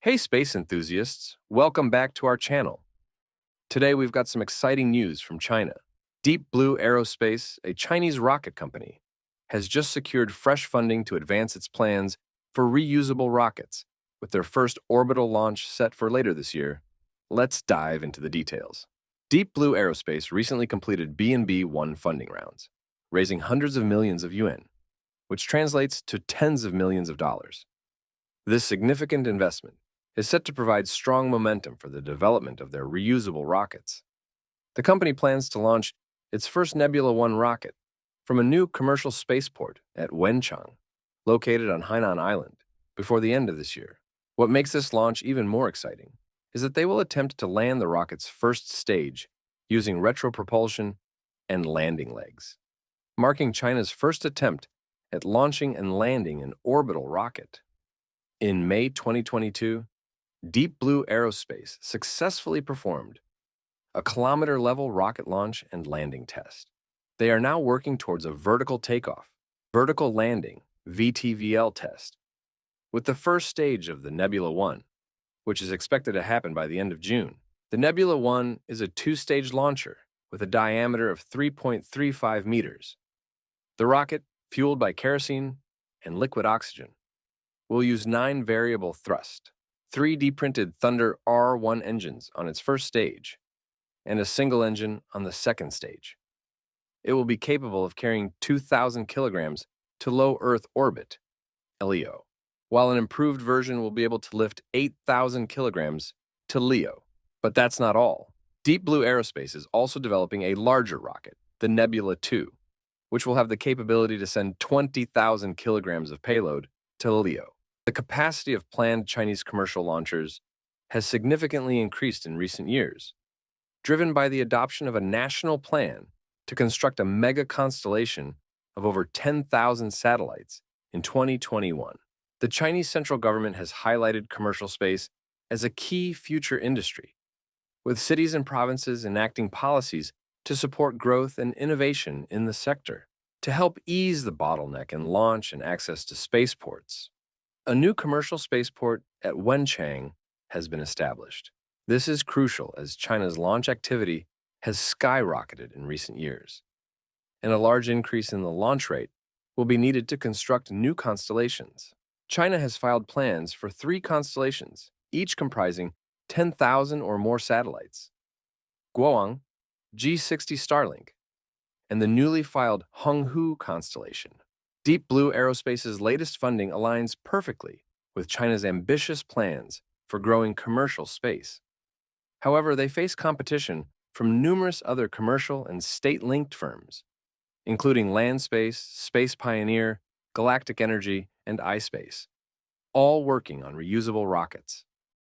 Hey space enthusiasts, welcome back to our channel. Today we've got some exciting news from China. Deep Blue Aerospace, a Chinese rocket company, has just secured fresh funding to advance its plans for reusable rockets, with their first orbital launch set for later this year. Let's dive into the details. Deep Blue Aerospace recently completed B&B1 funding rounds, raising hundreds of millions of yuan, which translates to tens of millions of dollars. This significant investment is set to provide strong momentum for the development of their reusable rockets. The company plans to launch its first Nebula 1 rocket from a new commercial spaceport at Wenchang, located on Hainan Island, before the end of this year. What makes this launch even more exciting is that they will attempt to land the rocket's first stage using retropropulsion and landing legs, marking China's first attempt at launching and landing an orbital rocket. In May 2022, Deep Blue Aerospace successfully performed a kilometer-level rocket launch and landing test. They are now working towards a vertical takeoff, vertical landing (VTVL) test, with the first stage of the Nebula 1, which is expected to happen by the end of June. The Nebula 1 is a two-stage launcher with a diameter of 3.35 meters. The rocket, fueled by kerosene and liquid oxygen, will use 9 variable thrust, 3D-printed Thunder R1 engines on its first stage, and a single engine on the second stage. It will be capable of carrying 2,000 kilograms to low Earth orbit, LEO, while an improved version will be able to lift 8,000 kilograms to LEO. But that's not all. Deep Blue Aerospace is also developing a larger rocket, the Nebula 2, which will have the capability to send 20,000 kilograms of payload to LEO. The capacity of planned Chinese commercial launchers has significantly increased in recent years, driven by the adoption of a national plan to construct a mega constellation of over 10,000 satellites in 2021. The Chinese central government has highlighted commercial space as a key future industry, with cities and provinces enacting policies to support growth and innovation in the sector. To help ease the bottleneck in launch and access to spaceports, a new commercial spaceport at Wenchang has been established. This is crucial as China's launch activity has skyrocketed in recent years, and a large increase in the launch rate will be needed to construct new constellations. China has filed plans for 3 constellations, each comprising 10,000 or more satellites: Guoang, G60 Starlink, and the newly filed Honghu constellation. Deep Blue Aerospace's latest funding aligns perfectly with China's ambitious plans for growing commercial space. However, they face competition from numerous other commercial and state-linked firms, including Landspace, Space Pioneer, Galactic Energy, and iSpace, all working on reusable rockets.